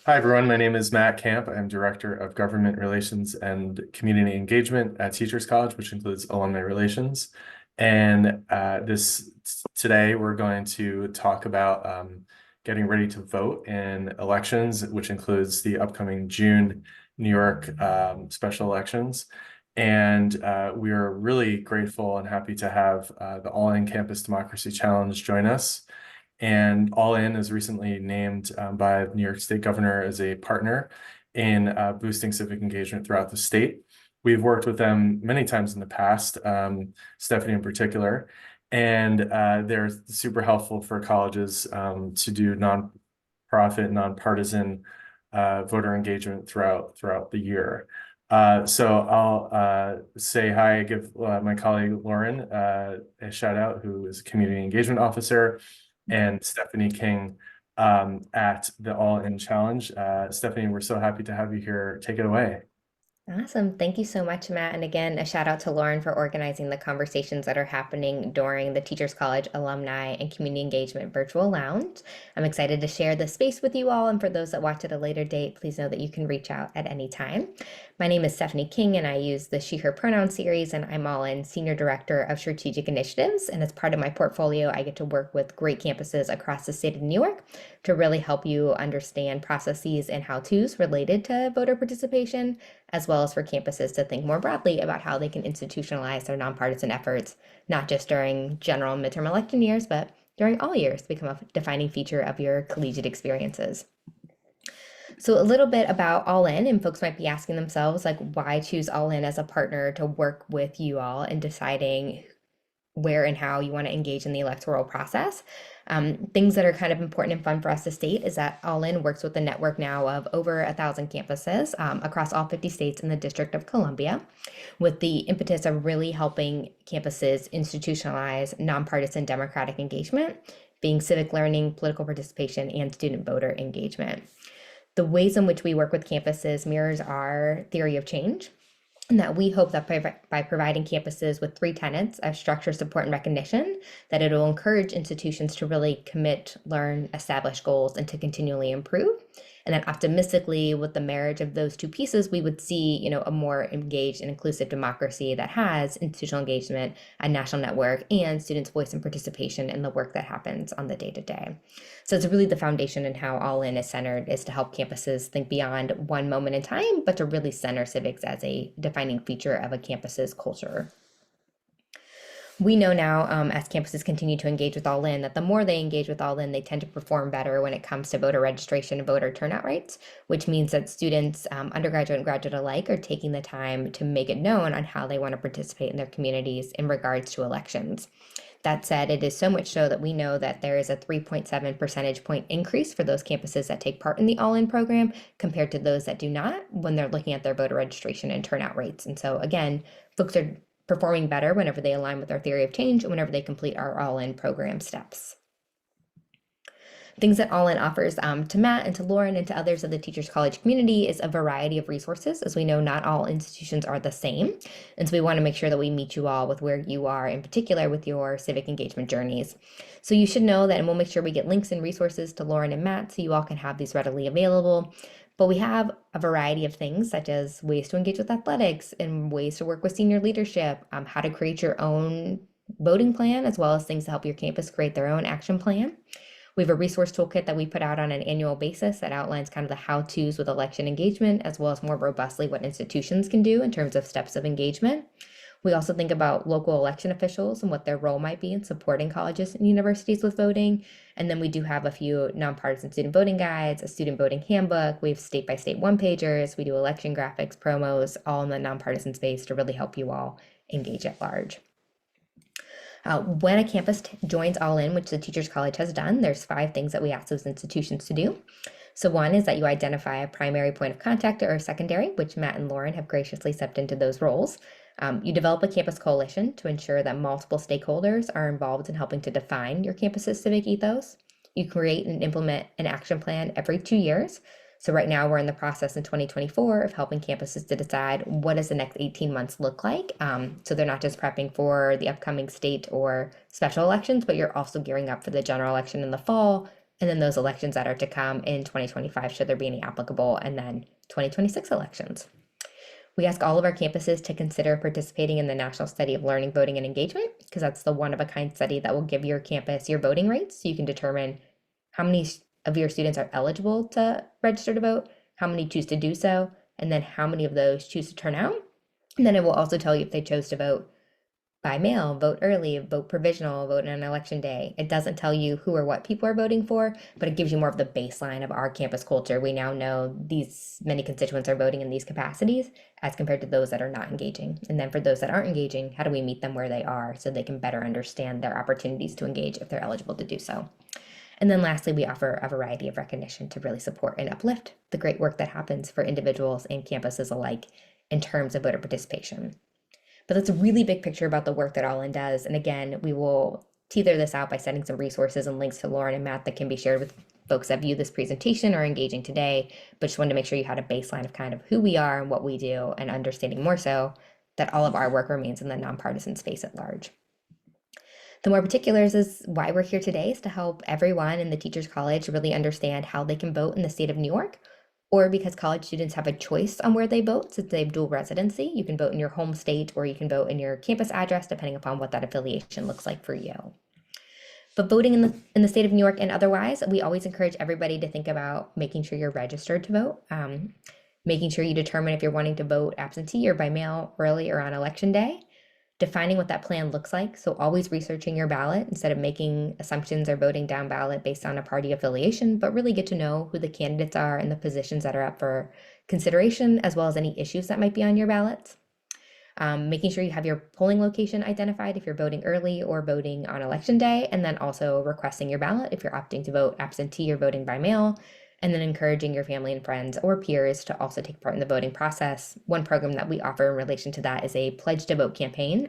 Hi, everyone. My name is Matt Camp. I'm Director of Government Relations and Community Engagement at Teachers College, which includes alumni relations. And today we're going to talk about getting ready to vote in elections, which includes the upcoming June New York special elections. And we are really grateful and happy to have the All-In Campus Democracy Challenge join us. And All In is recently named by the New York State Governor as a partner in boosting civic engagement throughout the state. We've worked with them many times in the past, Stephanie in particular, and they're super helpful for colleges to do nonprofit, nonpartisan voter engagement throughout the year. So I'll say hi, give my colleague Lauren a shout out, who is a community engagement officer, and Stephanie King at the All In Challenge. Stephanie, we're so happy to have you here. Take it away. Awesome. Thank you so much, Matt. And again, a shout out to Lauren for organizing the conversations that are happening during the Teachers College Alumni and Community Engagement Virtual Lounge. I'm excited to share this space with you all. And for those that watch at a later date, please know that you can reach out at any time. My name is Stephanie King, and I use the she, her pronoun series, and I'm all in Senior Director of Strategic Initiatives. And as part of my portfolio, I get to work with great campuses across the state of New York to really help you understand processes and how to's related to voter participation, as well as for campuses to think more broadly about how they can institutionalize their nonpartisan efforts, not just during general midterm election years, but during all years to become a defining feature of your collegiate experiences. So a little bit about All In, and folks might be asking themselves, like, why choose All In as a partner to work with you all in deciding where and how you want to engage in the electoral process. Things that are kind of important and fun for us to state is that All In works with a network now of over 1,000 campuses across all 50 states in the District of Columbia, with the impetus of really helping campuses institutionalize nonpartisan democratic engagement, being civic learning, political participation, and student voter engagement. The ways in which we work with campuses mirrors our theory of change, and that we hope that by providing campuses with three tenets of structure, support, and recognition, that it will encourage institutions to really commit, learn, establish goals, and to continually improve. And then optimistically, with the marriage of those two pieces, we would see, a more engaged and inclusive democracy that has institutional engagement, a national network, and students' voice and participation in the work that happens on the day-to-day. So it's really the foundation in how All In is centered is to help campuses think beyond one moment in time, but to really center civics as a defining feature of a campus's culture. We know now, as campuses continue to engage with All In, that the more they engage with All In, they tend to perform better when it comes to voter registration and voter turnout rates, which means that students, undergraduate and graduate alike, are taking the time to make it known on how they want to participate in their communities in regards to elections. That said, it is so much so that we know that there is a 3.7 percentage point increase for those campuses that take part in the All In program compared to those that do not when they're looking at their voter registration and turnout rates. And so, again, folks are performing better whenever they align with our theory of change and whenever they complete our All In program steps. Things that All In offers to Matt and to Lauren and to others of the Teachers College community is a variety of resources. As we know, not all institutions are the same. And so we want to make sure that we meet you all with where you are, in particular with your civic engagement journeys. So you should know that, and we'll make sure we get links and resources to Lauren and Matt so you all can have these readily available. But we have a variety of things, such as ways to engage with athletics and ways to work with senior leadership, how to create your own voting plan, as well as things to help your campus create their own action plan. We have a resource toolkit that we put out on an annual basis that outlines kind of the how-tos with election engagement, as well as more robustly what institutions can do in terms of steps of engagement. We also think about local election officials and what their role might be in supporting colleges and universities with voting. And then we do have a few nonpartisan student voting guides, a student voting handbook. We have state-by-state one-pagers. We do election graphics, promos, all in the nonpartisan space to really help you all engage at large. When a campus joins All In, which the Teachers College has done, there's 5 things that we ask those institutions to do. So one is that you identify a primary point of contact or a secondary, which Matt and Lauren have graciously stepped into those roles. You develop a campus coalition to ensure that multiple stakeholders are involved in helping to define your campus's civic ethos. You create and implement an action plan every 2 years. So right now we're in the process in 2024 of helping campuses to decide what does the next 18 months look like. So they're not just prepping for the upcoming state or special elections, but you're also gearing up for the general election in the fall, and then those elections that are to come in 2025, should there be any applicable, and then 2026 elections. We ask all of our campuses to consider participating in the National Study of Learning, Voting, and Engagement, because that's the one-of-a-kind study that will give your campus your voting rates, so you can determine how many of your students are eligible to register to vote, how many choose to do so, and then how many of those choose to turn out. And then it will also tell you if they chose to vote by mail, vote early, vote provisional, vote on election day. It doesn't tell you who or what people are voting for, but it gives you more of the baseline of our campus culture. We now know these many constituents are voting in these capacities as compared to those that are not engaging. And then for those that aren't engaging, how do we meet them where they are so they can better understand their opportunities to engage if they're eligible to do so? And then lastly, we offer a variety of recognition to really support and uplift the great work that happens for individuals and campuses alike in terms of voter participation. But that's a really big picture about the work that All In does. And again, we will teeter this out by sending some resources and links to Lauren and Matt that can be shared with folks that view this presentation or engaging today. But just wanted to make sure you had a baseline of kind of who we are and what we do, and understanding more so that all of our work remains in the nonpartisan space at large. The more particulars is why we're here today, is to help everyone in the Teachers College really understand how they can vote in the state of New York, or because college students have a choice on where they vote since they have dual residency. You can vote in your home state or you can vote in your campus address, depending upon what that affiliation looks like for you. But voting in the state of New York and otherwise, we always encourage everybody to think about making sure you're registered to vote, making sure you determine if you're wanting to vote absentee or by mail, early or on election day, defining what that plan looks like. So always researching your ballot instead of making assumptions or voting down ballot based on a party affiliation, but really get to know who the candidates are and the positions that are up for consideration, as well as any issues that might be on your ballots. Making sure you have your polling location identified if you're voting early or voting on election day, and then also requesting your ballot if you're opting to vote absentee or voting by mail, and then encouraging your family and friends or peers to also take part in the voting process. One program that we offer in relation to that is a Pledge to Vote campaign,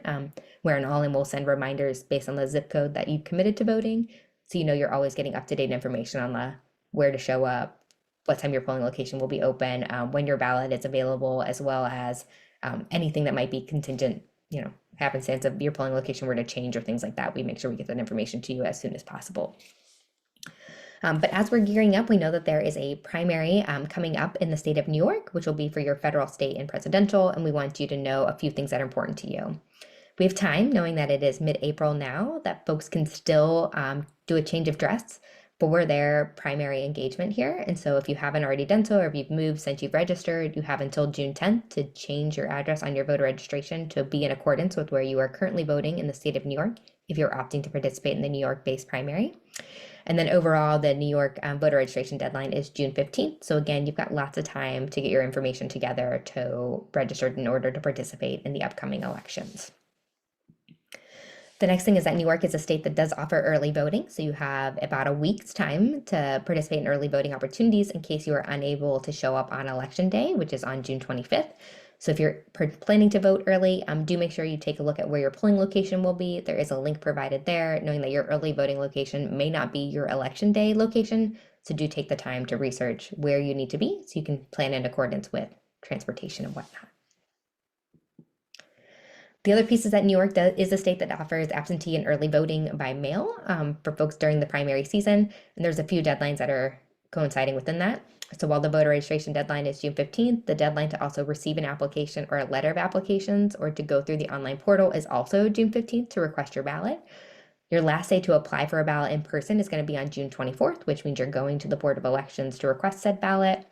where an All-In will send reminders based on the zip code that you committed to voting, so you know you're always getting up-to-date information on where to show up, what time your polling location will be open, when your ballot is available, as well as anything that might be contingent, happenstance of your polling location were to change or things like that. We make sure we get that information to you as soon as possible. But as we're gearing up, we know that there is a primary coming up in the state of New York, which will be for your federal, state, and presidential, and we want you to know a few things that are important to you. We have time, knowing that it is mid-April now, that folks can still do a change of dress for their primary engagement here. And so if you haven't already done so, or if you've moved since you've registered, you have until June 10th to change your address on your voter registration to be in accordance with where you are currently voting in the state of New York, if you're opting to participate in the New York-based primary. And then overall, the New York voter registration deadline is June 15th. So again, you've got lots of time to get your information together to register in order to participate in the upcoming elections. The next thing is that New York is a state that does offer early voting. So you have about a week's time to participate in early voting opportunities in case you are unable to show up on election day, which is on June 25th. So if you're planning to vote early, do make sure you take a look at where your polling location will be. There is a link provided there, knowing that your early voting location may not be your election day location. So do take the time to research where you need to be so you can plan in accordance with transportation and whatnot. The other piece is that New York is a state that offers absentee and early voting by mail for folks during the primary season. And there's a few deadlines that are coinciding within that. So while the voter registration deadline is June 15th, the deadline to also receive an application or a letter of applications or to go through the online portal is also June 15th to request your ballot. Your last day to apply for a ballot in person is going to be on June 24th, which means you're going to the Board of Elections to request said ballot.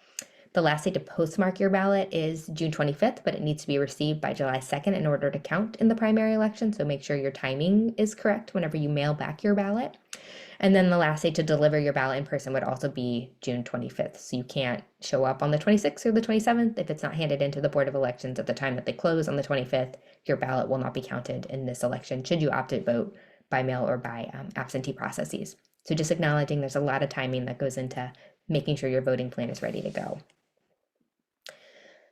The last day to postmark your ballot is June 25th, but it needs to be received by July 2nd in order to count in the primary election. So make sure your timing is correct whenever you mail back your ballot. And then the last day to deliver your ballot in person would also be June 25th. So you can't show up on the 26th or the 27th. If it's not handed into the Board of Elections at the time that they close on the 25th, your ballot will not be counted in this election should you opt to vote by mail or by absentee processes. So just acknowledging there's a lot of timing that goes into making sure your voting plan is ready to go.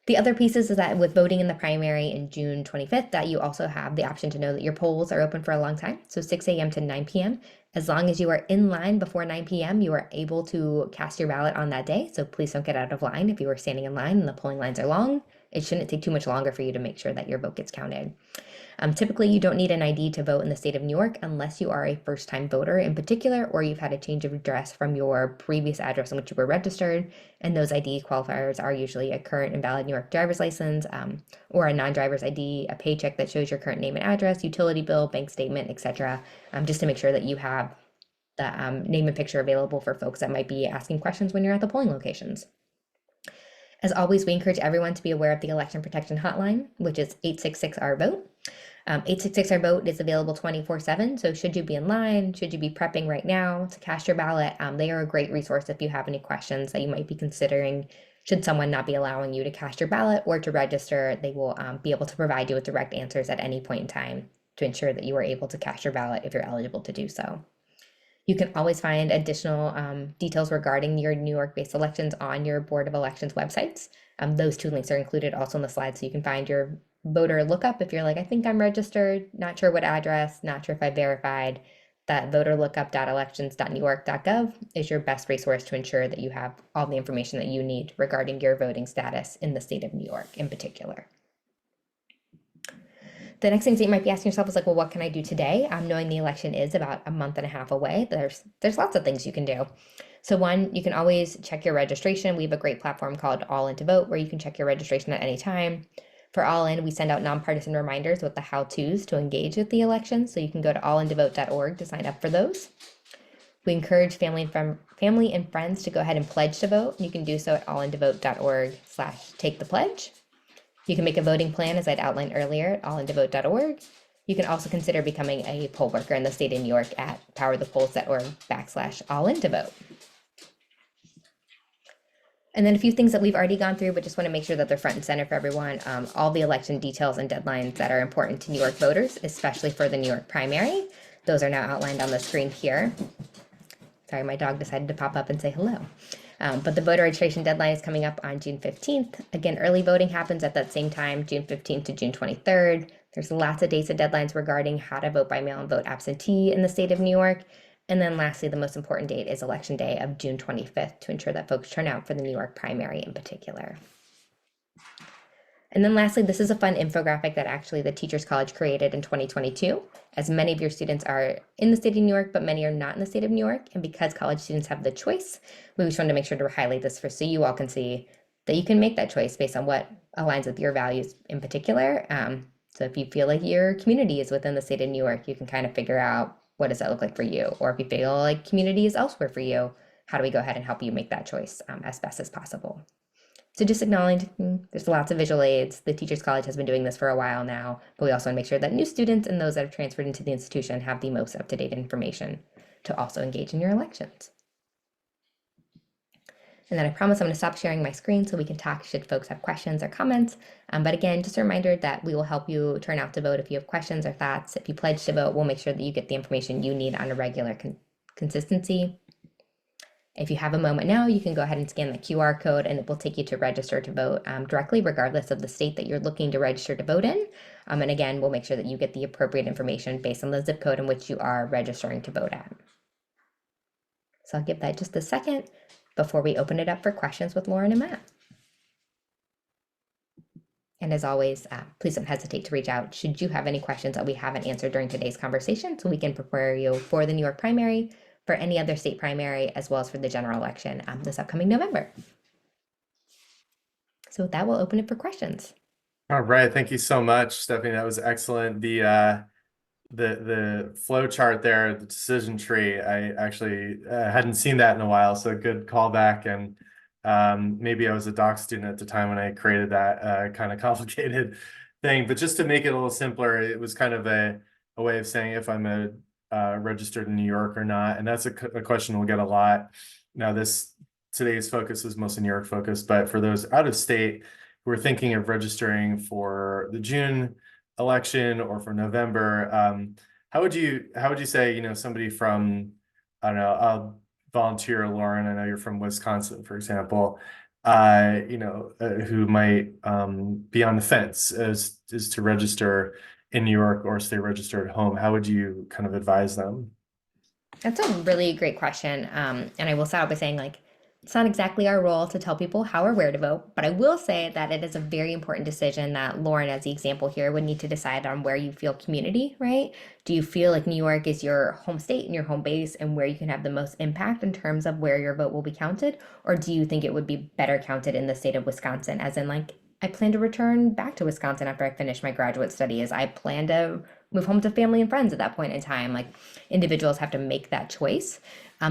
The other pieces is that with voting in the primary in June 25th, that you also have the option to know that your polls are open for a long time, so 6 a.m. to 9 p.m. As long as you are in line before 9 p.m., you are able to cast your ballot on that day. So please don't get out of line if you are standing in line and the polling lines are long. It shouldn't take too much longer for you to make sure that your vote gets counted. Typically, you don't need an ID to vote in the state of New York unless you are a first-time voter in particular, or you've had a change of address from your previous address in which you were registered. And those ID qualifiers are usually a current and valid New York driver's license, or a non-driver's ID, a paycheck that shows your current name and address, utility bill, bank statement, etc., just to make sure that you have the name and picture available for folks that might be asking questions when you're at the polling locations. As always, we encourage everyone to be aware of the Election Protection Hotline, which is 866-R-VOTE. 866-R-VOTE is available 24/7, so should you be in line, should you be prepping right now to cast your ballot, they are a great resource if you have any questions that you might be considering. Should someone not be allowing you to cast your ballot or to register, they will be able to provide you with direct answers at any point in time to ensure that you are able to cast your ballot if you're eligible to do so. You can always find additional details regarding your New York-based elections on your Board of Elections websites. Those two links are included also in the slides, so you can find your voter lookup if you're like, I think I'm registered, not sure what address, not sure if I verified. That voterlookup.elections.newyork.gov is your best resource to ensure that you have all the information that you need regarding your voting status in the state of New York in particular. The next things that you might be asking yourself is like, well, what can I do today? Knowing the election is about a month and a half away, there's lots of things you can do. So one, you can always check your registration. We have a great platform called All In to Vote where you can check your registration at any time. For All In, we send out nonpartisan reminders with the how-tos to engage with the election. So you can go to allintovote.org to sign up for those. We encourage family and friends to go ahead and pledge to vote. You can do so at allintovote.org/takethepledge. You can make a voting plan, as I'd outlined earlier, at allintovote.org. You can also consider becoming a poll worker in the state of New York at powerthepolls.org/allintovote. And then a few things that we've already gone through, but just want to make sure that they're front and center for everyone. All the election details and deadlines that are important to New York voters, especially for the New York primary. Those are now outlined on the screen here. Sorry, my dog decided to pop up and say hello. But the voter registration deadline is coming up on June 15th. Again, early voting happens at that same time, June 15th to June 23rd. There's lots of dates and deadlines regarding how to vote by mail and vote absentee in the state of New York. And then lastly, the most important date is Election Day of June 25th to ensure that folks turn out for the New York primary in particular. And then lastly, this is a fun infographic that actually the Teachers College created in 2022, as many of your students are in the state of New York, but many are not in the state of New York. And because college students have the choice, we just wanted to make sure to highlight this so you all can see that you can make that choice based on what aligns with your values in particular. So if you feel like your community is within the state of New York, you can kind of figure out what does that look like for you? Or if you feel like community is elsewhere for you, how do we go ahead and help you make that choice as best as possible? So just acknowledging there's lots of visual aids. The Teachers College has been doing this for a while now, but we also want to make sure that new students and those that have transferred into the institution have the most up-to-date information to also engage in your elections. And then I promise I'm going to stop sharing my screen so we can talk should folks have questions or comments. But again, just a reminder that we will help you turn out to vote if you have questions or thoughts. If you pledge to vote, we'll make sure that you get the information you need on a regular consistency. If you have a moment now, you can go ahead and scan the QR code and it will take you to register to vote directly, regardless of the state that you're looking to register to vote in. And again, we'll make sure that you get the appropriate information based on the zip code in which you are registering to vote at. So I'll give that just a second before we open it up for questions with Lauren and Matt. And as always, please don't hesitate to reach out should you have any questions that we haven't answered during today's conversation, so we can prepare you for the New York primary, for any other state primary, as well as for the general election this upcoming November. So with that, we'll open it for questions. All right, thank you so much, Stephanie. That was excellent. The flow chart there, the decision tree, I actually hadn't seen that in a while, so good callback. And maybe I was a doc student at the time when I created that kind of complicated thing. But just to make it a little simpler, it was kind of a way of saying if I'm registered in New York or not. And that's a question we'll get a lot. Now, today's focus is mostly New York focused, but for those out of state who are thinking of registering for the June election or for November, how would you say, somebody from, I don't know, I'll volunteer, Lauren, I know you're from Wisconsin, for example, who might be on the fence as to register in New York or stay registered at home. How would you kind of advise them? That's a really great question. And I will start out by saying, It's not exactly our role to tell people how or where to vote, but I will say that it is a very important decision that Lauren, as the example here, would need to decide on where you feel community, right? Do you feel like New York is your home state and your home base and where you can have the most impact in terms of where your vote will be counted? Or do you think it would be better counted in the state of Wisconsin, as in, like, I plan to return back to Wisconsin after I finish my graduate studies. I plan to move home to family and friends at that point in time. Like, individuals have to make that choice.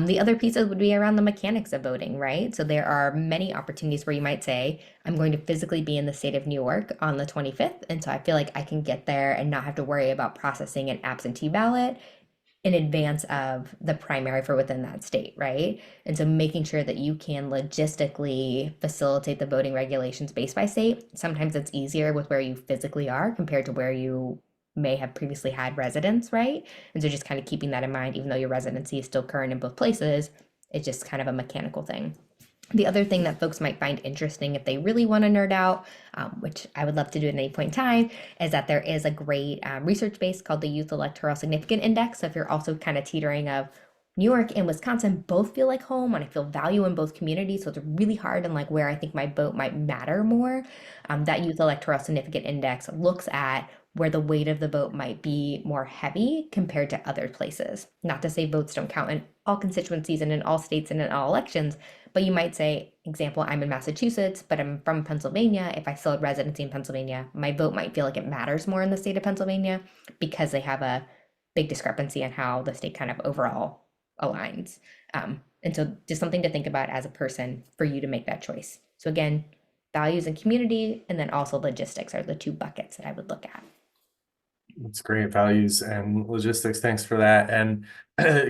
The other pieces would be around the mechanics of voting, right? So there are many opportunities where you might say, I'm going to physically be in the state of New York on the 25th. And so I feel like I can get there and not have to worry about processing an absentee ballot in advance of the primary for within that state, right? And so making sure that you can logistically facilitate the voting regulations based by state. Sometimes it's easier with where you physically are compared to where you may have previously had residence, right? And so just kind of keeping that in mind, even though your residency is still current in both places, it's just kind of a mechanical thing. The other thing that folks might find interesting if they really want to nerd out, which I would love to do at any point in time, is that there is a great research base called the Youth Electoral Significant Index. So if you're also kind of teetering of New York and Wisconsin both feel like home and I feel value in both communities, so it's really hard and like where I think my vote might matter more, that Youth Electoral Significant Index looks at where the weight of the vote might be more heavy compared to other places. Not to say votes don't count in all constituencies and in all states and in all elections, but you might say, example, I'm in Massachusetts, but I'm from Pennsylvania. If I still had residency in Pennsylvania, my vote might feel like it matters more in the state of Pennsylvania because they have a big discrepancy in how the state kind of overall aligns. And so just something to think about as a person for you to make that choice. So again, values and community, and then also logistics are the two buckets that I would look at. That's great, values and logistics. Thanks for that. And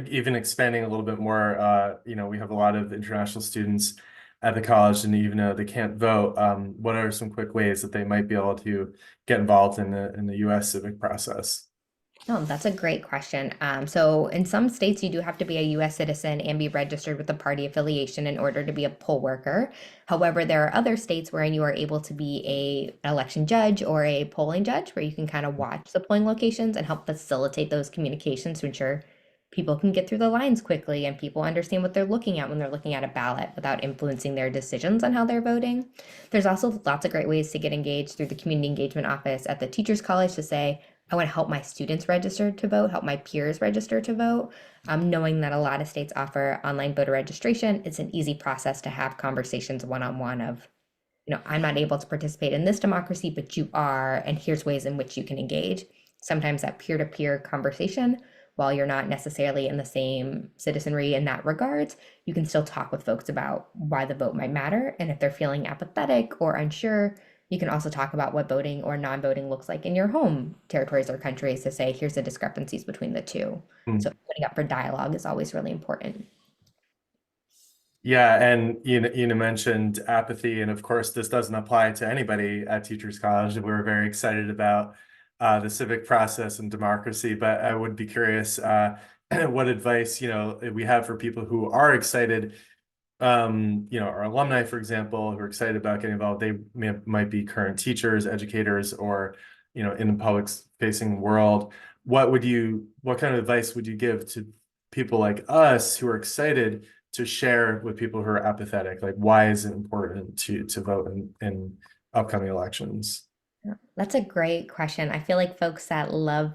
even expanding a little bit more, we have a lot of international students at the college, and even though they can't vote, what are some quick ways that they might be able to get involved in the U.S. civic process? Oh, that's a great question. So in some states, you do have to be a U.S. citizen and be registered with a party affiliation in order to be a poll worker. However, there are other states wherein you are able to be an election judge or a polling judge, where you can kind of watch the polling locations and help facilitate those communications to ensure people can get through the lines quickly and people understand what they're looking at when they're looking at a ballot without influencing their decisions on how they're voting. There's also lots of great ways to get engaged through the community engagement office at the Teachers College to say, I want to help my students register to vote, help my peers register to vote. Knowing that a lot of states offer online voter registration, it's an easy process to have conversations one-on-one of, I'm not able to participate in this democracy, but you are, and here's ways in which you can engage. Sometimes that peer-to-peer conversation, while you're not necessarily in the same citizenry in that regards, you can still talk with folks about why the vote might matter. And if they're feeling apathetic or unsure, you can also talk about what voting or non-voting looks like in your home territories or countries to say, here's the discrepancies between the two. Hmm. So putting up for dialogue is always really important. Yeah, and you mentioned apathy, and of course, this doesn't apply to anybody at Teachers College. We're very excited about the civic process and democracy, but I would be curious what advice we have for people who are excited. Our alumni, for example, who are excited about getting involved. They might be current teachers, educators, or in the public-facing world. What kind of advice would you give to people like us who are excited to share with people who are apathetic? Like, why is it important to vote in upcoming elections? Yeah, that's a great question. I feel like folks that love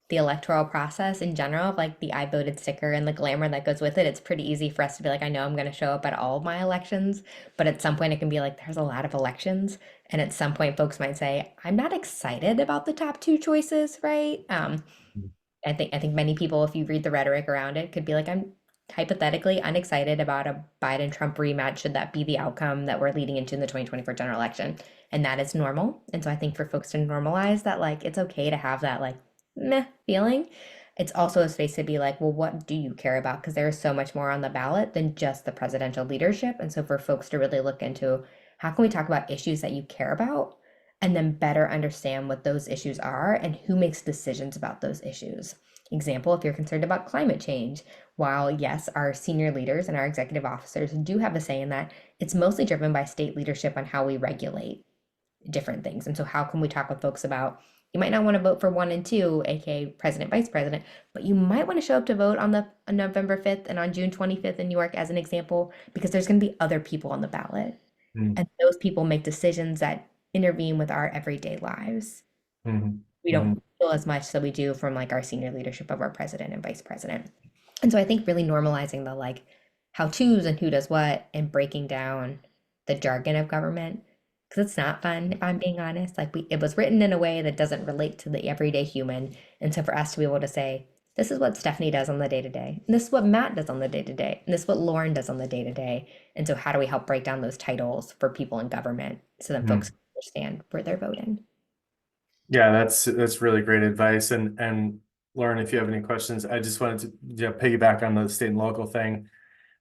the electoral process in general, like the I voted sticker and the glamour that goes with it, it's pretty easy for us to be like, I know I'm going to show up at all of my elections, but at some point it can be like, there's a lot of elections. And at some point, folks might say, I'm not excited about the top two choices, right? I think many people, if you read the rhetoric around it, could be like, I'm hypothetically unexcited about a Biden Trump rematch should that be the outcome that we're leading into in the 2024 general election. And that is normal. And so I think for folks to normalize that, like, it's okay to have that, like, meh feeling. It's also a space to be like, well, what do you care about? Because there is so much more on the ballot than just the presidential leadership. And so for folks to really look into how can we talk about issues that you care about and then better understand what those issues are and who makes decisions about those issues. Example, if you're concerned about climate change, while yes, our senior leaders and our executive officers do have a say in that, it's mostly driven by state leadership on how we regulate different things. And so how can we talk with folks about You might not want to vote for 1 and 2, aka president, vice president, but you might want to show up to vote on November 5th and on June 25th in New York as an example, because there's going to be other people on the ballot. Mm, And those people make decisions that intervene with our everyday lives. mhm, We don't mhm, feel as much so we do from like our senior leadership of our president and vice president. And so I think really normalizing the like how to's and who does what and breaking down the jargon of government, because it's not fun if I'm being honest. Like it was written in a way that doesn't relate to the everyday human. And so for us to be able to say, this is what Stephanie does on the day to day, and this is what Matt does on the day to day, and this is what Lauren does on the day to day. And so how do we help break down those titles for people in government so that folks mhm. understand where they're voting? Yeah, that's really great advice. And Lauren, if you have any questions, I just wanted to, piggyback on the state and local thing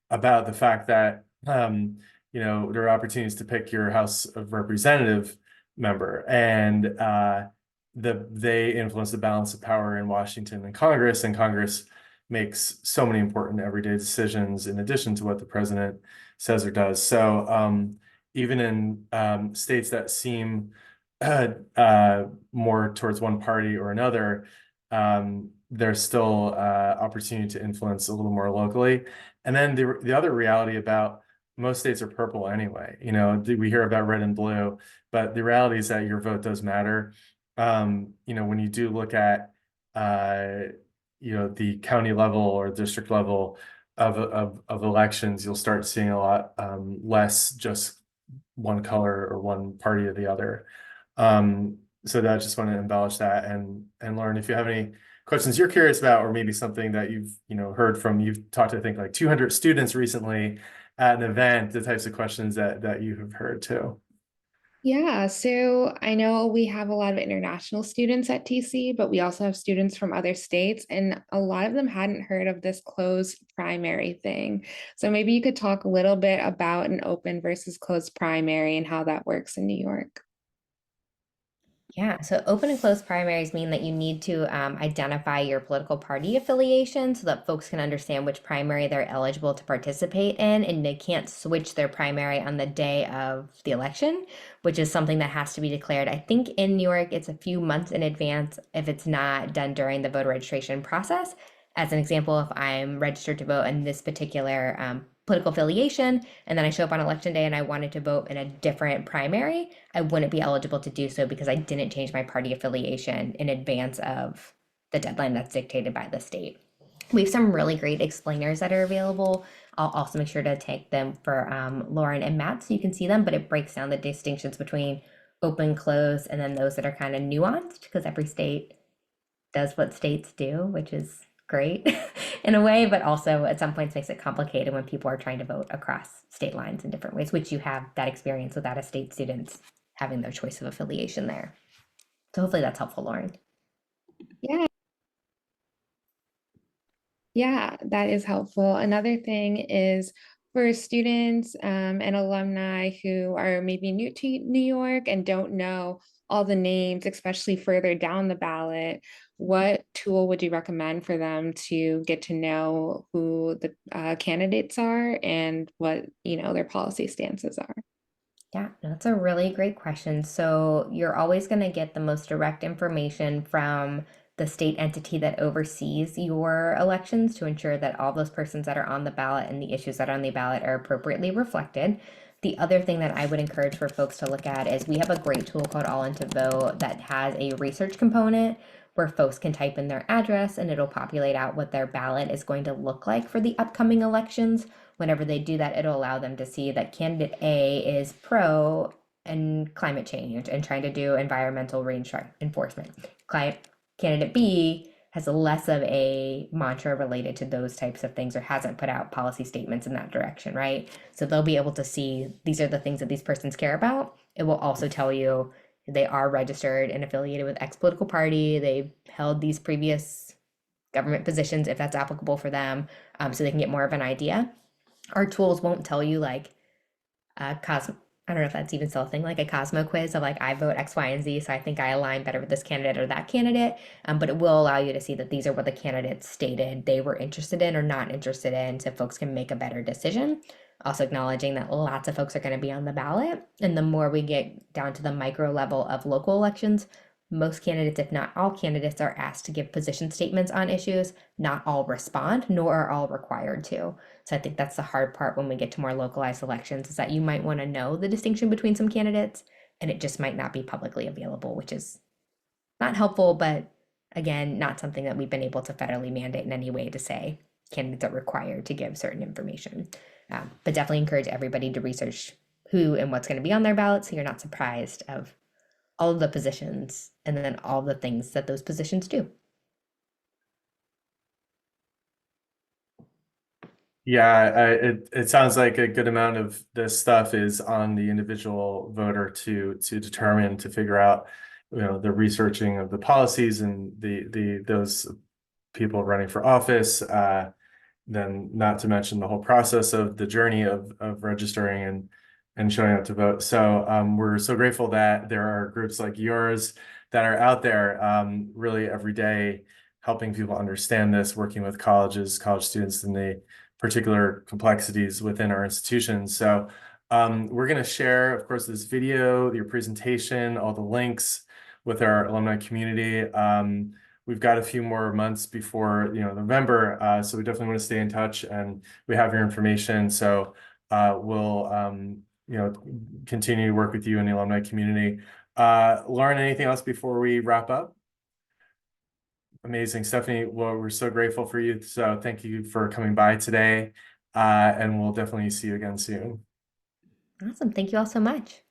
about the fact that there are opportunities to pick your House of Representative member, and they influence the balance of power in Washington and Congress makes so many important everyday decisions in addition to what the president says or does. So even in states that seem more towards one party or another, there's still opportunity to influence a little more locally. And then the other reality about most states are purple anyway. We hear about red and blue, but the reality is that your vote does matter. When you do look at the county level or district level of elections, you'll start seeing a lot less just one color or one party or the other. So that I just want to embellish that, and Lauren, if you have any questions you're curious about, or maybe something that you've talked to, I think, like 200 students recently at an event, the types of questions that you have heard too. Yeah, so I know we have a lot of international students at TC, but we also have students from other states, and a lot of them hadn't heard of this closed primary thing. So maybe you could talk a little bit about an open versus closed primary and how that works in New York. Yeah, so open and closed primaries mean that you need to identify your political party affiliation so that folks can understand which primary they're eligible to participate in, and they can't switch their primary on the day of the election, which is something that has to be declared. I think in New York, it's a few months in advance if it's not done during the voter registration process. As an example, if I'm registered to vote in this particular political affiliation, and then I show up on election day and I wanted to vote in a different primary, I wouldn't be eligible to do so because I didn't change my party affiliation in advance of the deadline that's dictated by the state. We have some really great explainers that are available. I'll also make sure to take them for Lauren and Matt so you can see them, but it breaks down the distinctions between open, closed, and then those that are kind of nuanced because every state does what states do, which is great in a way, but also at some points makes it complicated when people are trying to vote across state lines in different ways, which you have that experience with out of state students having their choice of affiliation there. So hopefully that's helpful, Lauren. Yeah. Yeah, that is helpful. Another thing is for students and alumni who are maybe new to New York and don't know all the names, especially further down the ballot, what tool would you recommend for them to get to know who the candidates are and what, their policy stances are? Yeah, that's a really great question. So you're always going to get the most direct information from the state entity that oversees your elections to ensure that all those persons that are on the ballot and the issues that are on the ballot are appropriately reflected. The other thing that I would encourage for folks to look at is we have a great tool called All In to Vote that has a research component where folks can type in their address and it'll populate out what their ballot is going to look like for the upcoming elections. Whenever they do that, it'll allow them to see that candidate A is pro and climate change and trying to do environmental enforcement. Candidate B has less of a mantra related to those types of things or hasn't put out policy statements in that direction, right? So they'll be able to see these are the things that these persons care about. It will also tell you they are registered and affiliated with X political party. They've held these previous government positions if that's applicable for them, so they can get more of an idea. Our tools won't tell you like I don't know if that's even still a thing, like a Cosmo quiz of like I vote X, Y, and Z, so I think I align better with this candidate or that candidate. But it will allow you to see that these are what the candidates stated they were interested in or not interested in, so folks can make a better decision. Also acknowledging that lots of folks are going to be on the ballot, and the more we get down to the micro level of local elections, Most candidates, if not all candidates, are asked to give position statements on issues. Not all respond, nor are all required to. So I think that's the hard part when we get to more localized elections, is that you might want to know the distinction between some candidates, and it just might not be publicly available, which is not helpful, but again, not something that we've been able to federally mandate in any way to say candidates are required to give certain information. But definitely encourage everybody to research who and what's going to be on their ballot, so you're not surprised of all of the positions and then all the things that those positions do. Yeah, it sounds like a good amount of this stuff is on the individual voter to determine, to figure out, the researching of the policies and those people running for office. Then not to mention the whole process of the journey of registering and showing up to vote. So we're so grateful that there are groups like yours that are out there really every day helping people understand this, working with colleges, college students, and the particular complexities within our institutions. So we're going to share, of course, this video, your presentation, all the links with our alumni community. We've got a few more months before, November, so we definitely want to stay in touch, and we have your information. So we'll, continue to work with you in the alumni community. Lauren, anything else before we wrap up? Amazing, Stephanie. Well, we're so grateful for you. So thank you for coming by today, and we'll definitely see you again soon. Awesome. Thank you all so much.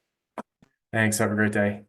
Thanks. Have a great day.